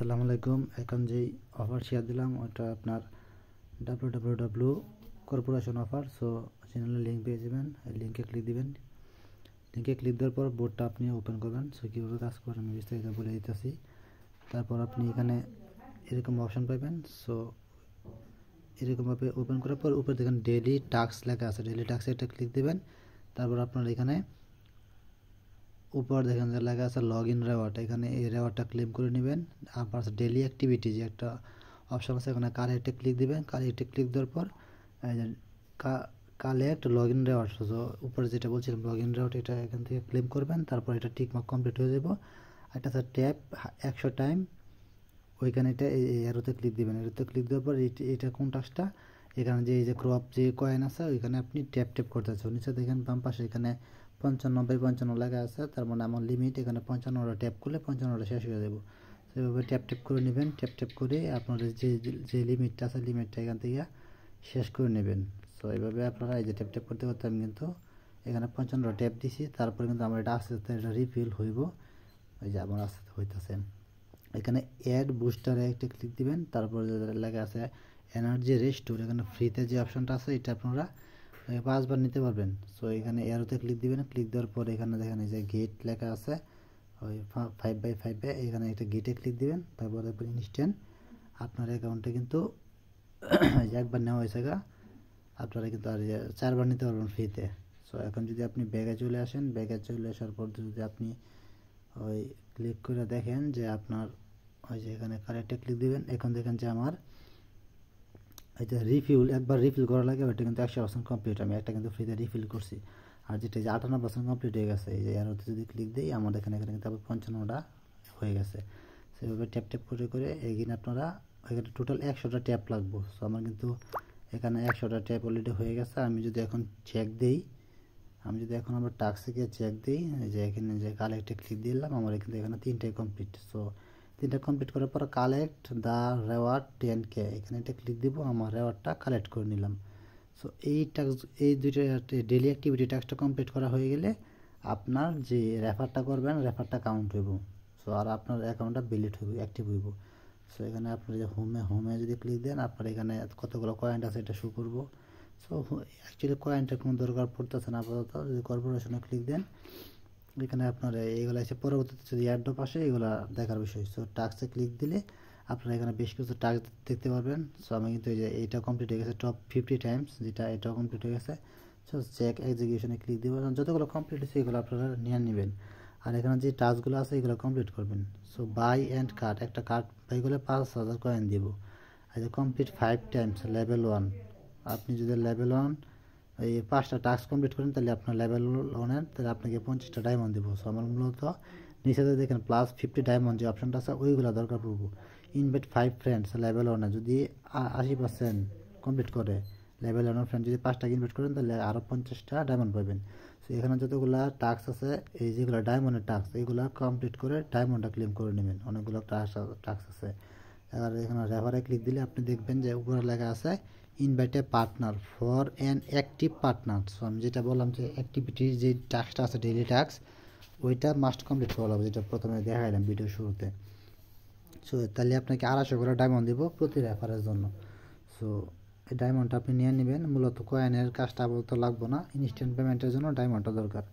আসসালামু আলাইকুম। এখন যেই অফার শেয়ার দিলাম ওটা আপনার www কর্পোরেশন অফার। সো চ্যানেলের লিঙ্ক পেয়ে যাবেন, লিঙ্কে ক্লিক দিবেন। লিঙ্কে ক্লিক দেওয়ার পর বোর্ডটা আপনি ওপেন করবেন। সো কীভাবে কাজ করে আমি বিস্তারিত বলে দিতেছি। তারপর আপনি এখানে এরকম অপশন পাবেন। সো এরকমভাবে ওপেন করার পর উপরে দেখেন ডেইলি টাস্ক লেখা আছে, ডেইলি টাস্কে এটা ক্লিক দেবেন। তারপর আপনার এখানে উপর দেখেন যে লেখা আছে লগ ইন রেওয়ার্ড, এখানে এই রেওয়ার্ডটা ক্লেম করে নেবেন। আপনার ডেইলি অ্যাক্টিভিটি যে একটা অপশন আছে এখানে কালেক্টে ক্লিক দিবেন। কালেক্টে ক্লিক দেওয়ার পর কালেক্ট লগ ইন রেওয়ার্ড, উপরে যেটা বলছিলাম লগ ইন রেওয়ার্ড, এটা এখান থেকে ক্লেম করবেন। তারপর এটা টিকমার্ক কমপ্লিট হয়ে যাব। একটা আছে ট্যাপ 100 টাইম, ওইখানে এটা এরোতে ক্লিক দিবেন। এরোতে ক্লিক দেওয়ার পর এটা কোন টাস্কটা, এখানে যে এই যে ক্রপ যে কয়েন আছে ওইখানে আপনি ট্যাপ ট্যাপ করতেছেন। নিচে দেখেন বাম পাশে এখানে 95/55 লেখা আছে, তার মানে আমার লিমিট এখানে 55টা ট্যাপ করলে 55টা শেষ হয়ে যাবো। সেভাবে ট্যাপ ট্যাপ করে নেবেন। ট্যাপ ট্যাপ করে আপনার যে লিমিটটা আছে লিমিটটা এখান থেকে শেষ করে নেবেন। সো এইভাবে আপনারা এই যে ট্যাপ ট্যাপ করতে করতে আমি কিন্তু এখানে 55টা ট্যাপ দিছি। তারপরে কিন্তু আমার এটা আস্তে আস্তে এটা রিফিল হইব। ওই যে আমার আস্তে আস্তে হইতেছে। এখানে অ্যাড বুস্টারে একটা ক্লিক দিবেন। তারপর লেখা আছে এনার্জি রেস্টোর, এখানে ফ্রিতে যে অপশনটা আছে এটা আপনারা 5 বার নিতে পারবেন। সো এখানে এরোতে ক্লিক দিবেন। ক্লিক দেওয়ার পর এখানে দেখেন এই যে গেট লেখা আছে ওই 5/5 এখানে একটা গেটে ক্লিক দিবেন। তারপর ইনস্ট্যান্ট আপনার অ্যাকাউন্টে কিন্তু একবার নেওয়া হয়েছে আপনারা কিন্তু আর 4 বার নিতে পারবেন ফ্রিতে। সো এখন যদি আপনি ব্যাগে চলে আসেন, ব্যাগে চলে আসার পর যদি আপনি ওই ক্লিক করে দেখেন যে আপনার ওই যে এখানে কারেক্টে ক্লিক দিবেন। এখন দেখেন যে আমার এই যে রিফিল একবার রিফিল করা লাগে, ওইটা কিন্তু 100% কমপ্লিট। আমি একটা কিন্তু ফ্রিতে রিফিল করছি। আর যেটা যে 58% কমপ্লিট হয়ে গেছে, এই যে এরোতে যদি ক্লিক দিই আমাদের এখানে কিন্তু আবার 55টা হয়ে গেছে। সেভাবে ট্যাপ ট্যাপ করে করে এগিয়ে আপনারা এখানে টোটাল 100টা ট্যাপ লাগবে। সো আমার কিন্তু এখানে 100টা ট্যাপ অলরেডি হয়ে গেছে। আমি যদি এখন চেক দিই, আমি যদি এখন আবার টাস্কে গিয়ে চেক দিই, যে এখানে যে কালেক্টে ক্লিক দিলাম আমার কিন্তু এখানে 3টাই কমপ্লিট। সো 3টা কমপ্লিট করার পর কালেক্ট দ্য রেওয়ার্ড 10K, এখানে এটা ক্লিক দিব, আমার রেওয়ার্ডটা কালেক্ট করে নিলাম। সো এই দুইটা ডেইলি অ্যাক্টিভিটি টাস্কটা কমপ্লিট করা হয়ে গেলে আপনার যে রেফারটা করবেন রেফারটা কাউন্ট হইব। সো আর আপনার অ্যাকাউন্টটা ভ্যালিড হইব, অ্যাক্টিভ হইব। সো এখানে আপনার যে হোমে যদি ক্লিক দেন আপনার এখানে কতগুলো কয়েন আছে এটা শো করব। সো অ্যাকচুয়ালি কয়েনটার কোনো দরকার পড়তেছে না আপাতত। যদি কর্পোরেশনে ক্লিক দেন এখানে আপনার এইগুলো আছে, পরবর্তীতে যদি অ্যাডপ আসে এগুলো দেখার বিষয়। সো টাস্কে ক্লিক দিলে আপনারা এখানে বেশ কিছু টাস্ক দেখতে পারবেন। সো আমি কিন্তু এই যে এইটা কমপ্লিট হয়ে গেছে টপ 50 টাইমস, যেটা এটাও কমপ্লিট হয়ে গেছে। সো চেক এক্সিকিউশনে ক্লিক দেবেন, যতগুলো কমপ্লিট হয়েছে এগুলো আপনারা নিয়ে নেবেন। আর এখানে যে টাস্কগুলো আছে এগুলো কমপ্লিট করবেন। সো বাই অ্যান্ড কার্ড, একটা কার্ড বাই করলে 5000 কয়েন দিব। আর যে কমপ্লিট 5 টাইমস লেভেল 1, আপনি যদি লেভেল 1 এই 5টা টাস্ক কমপ্লিট করেন তাহলে আপনার লেভেল 1-এর তাহলে আপনাকে 50টা ডায়মন্ড দেবো। সো আমার মূলত নিচে দেখেন +50 ডায়মন্ড যে অপশনটা আছে ওইগুলো দরকার পড়বো। ইনভাইট 5 ফ্রেন্ডস লেভেল 1-এ যদি 80% কমপ্লিট করে, লেভেল 1 ফ্রেন্ড যদি 5টাকে ইনভাইট করেন তাহলে আরও 50টা ডায়মন্ড পাবেন। সো এখানে যতগুলো টাস্ক আছে এই যেগুলো ডায়মন্ডের টাস্ক এইগুলো কমপ্লিট করে ডায়মন্ডটা ক্লেম করে নেবেন। অনেকগুলো টাস্ক আছে। এবার এখানে রেফারে ক্লিক দিলে আপনি দেখবেন যে উপরে লেখা আছে invite a partner for an active partner. So আমি যেটা বললাম যে অ্যাক্টিভিটির যে টাস্কটা আছে ডেইলি টাস্ক ওইটা মাস্ট কমপ্লিট করা হবে, যেটা প্রথমে দেখাইলাম ভিডিও শুরুতে। সো তাহলে আপনাকে 250 করে ডায়মন্ড দেবো প্রতি রেফারের জন্য। সো এই ডায়মন্ডটা আপনি নিয়ে নেবেন। মূলত কয়েনের কাজটা আপাতত লাগবে না, ইনস্ট্যান্ট পেমেন্টের জন্য ডায়মন্ডটা দরকার।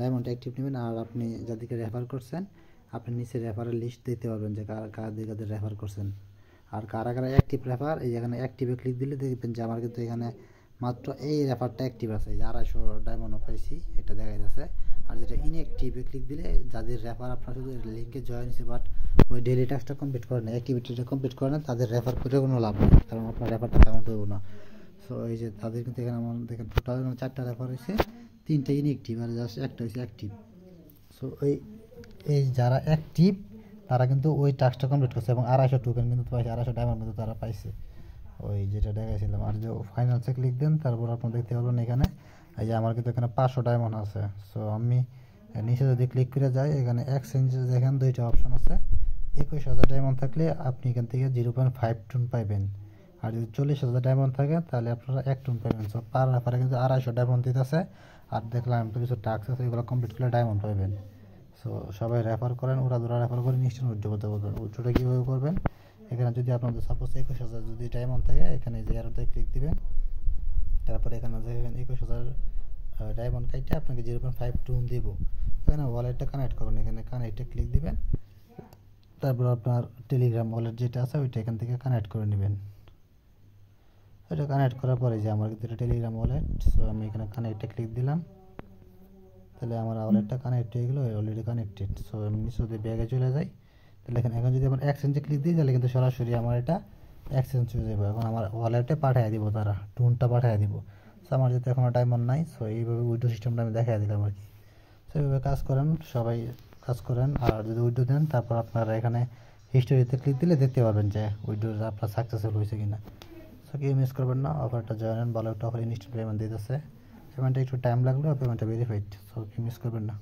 ডায়মন্ডটা অ্যাক্টিভ নেবেন। আর আপনি যাদেরকে রেফার করছেন আপনি নিচে রেফারের লিস্ট দিতে পারবেন যে কাদের রেফার করছেন আর কারা অ্যাক্টিভ রেফার। এই যেখানে অ্যাক্টিভে ক্লিক দিলে দেখবেন যে আমার কিন্তু এখানে মাত্র এই রেফারটা অ্যাক্টিভ আছে, এই যে 250 ডায়মন্ডও পাইছি এটা দেখা যাচ্ছে। আর যেটা ইনঅ্যাক্টিভে ক্লিক দিলে যাদের রেফার আপনার শুধু লিঙ্কে জয়েন হয়েছে বাট ওই ডেইলি টাস্কটা কমপ্লিট করে না, অ্যাক্টিভিটিটা কমপ্লিট করে না, তাদের রেফার করে কোনো লাভ নেই, কারণ আপনার রেফারটা কাউন্ট হবে না। সো এই যে তাদের কিন্তু এখানে আমার দেখেন টোটাল 4টা রেফার হয়েছে, 3টা ইনঅ্যাক্টিভ আর জাস্ট একটা হয়েছে অ্যাক্টিভ। সো এই যারা অ্যাক্টিভ তারা কিন্তু ওই টাস্কটা কমপ্লিট করছে এবং 250 টোকেন কিন্তু পাইছে, 250 ডায়মন্ড কিন্তু তারা পাইছে, ওই যেটা দেখাইছিলাম। আর যে ফাইনালসে ক্লিক দেন তারপর আপনারা দেখতে পাবেন এখানে এই যে আমার কিন্তু এখানে 500 ডায়মন্ড আছে। সো আমি নিচে যদি ক্লিক করে যাই এখানে এক্সচেঞ্জ দেখেন 2টা অপশন আছে। 21000 ডায়মন্ড থাকলে আপনি এখান থেকে 0.5 টন পাইবেন, আর যদি 40000 ডায়মন্ড থাকে তাহলে আপনারা 1 টন পাইবেন। সো পার রেফারে কিন্তু 250 ডায়মন্ড দিতেছে। আর দেখলাম তো কিছু টাস্ক আছে এগুলো কমপ্লিট করলে ডায়মন্ড পাইবেন। সো সবাই রেফার করেন, ওরা রেফার করে ইনস্ট্যান্ট উইথড্র করতে পারবেন। উইথড্রটা কীভাবে করবেন, এখানে যদি আপনাদের সাপোজ 21,000 যদি ডায়মন্ড থাকে, এখানে যে অ্যারোতে ক্লিক দিবেন, তারপরে এখানে যে 21,000 ডায়মন্ড কাইটে আপনাকে 0.5 টুন দিব, এখানে ওয়ালেটটা কানেক্ট করবেন, এখানে কানেক্টে ক্লিক দিবেন, তারপর আপনার টেলিগ্রাম ওয়ালেট যেটা আছে ওইটা এখান থেকে কানেক্ট করে নেবেন। এটা কানেক্ট করার পরে যে আমার কিন্তু এটা টেলিগ্রাম ওয়ালেট, সো আমি এখানে কানেক্টে ক্লিক দিলাম, তাহলে আমার ওয়ালেটটা কানেক্ট হয়ে গেলো, অলরেডি কানেক্টেড। সো আমি নিচে যদি ব্যাগে চলে যাই, তাহলে এখন যদি আমার এক্সচেঞ্জে ক্লিক দিই, তাহলে কিন্তু সরাসরি আমার এটা এক্সচেঞ্জ হয়ে যাবে। এখন আমার ওয়ালেটে পাঠিয়ে দিব, তারা টুনটা পাঠিয়ে দিব। সো আমার যেহেতু এখনও ডায়মন্ড নাই, সো এইভাবে উইড্রো সিস্টেমটা আমি দেখাই দিলাম আর কি। সো এইভাবে কাজ করেন, সবাই কাজ করেন। আর যদি উইড্রো দেন, তারপর আপনারা এখানে হিস্টোরিতে ক্লিক দিলে দেখতে পাবেন যে উইড্রোটা আপনার সাকসেসফুল হয়েছে কিনা। সো কেউ মিস করবেন না, অফারটা জয়েন, ভালো একটা অফার ইনস্ট্যান্ট পেমেন্ট দিতেছে। পেমেন্টটা একটু টাইম লাগলেও পেমেন্টটা ভেরিফাইড, সো কেউ মিস করবেন না।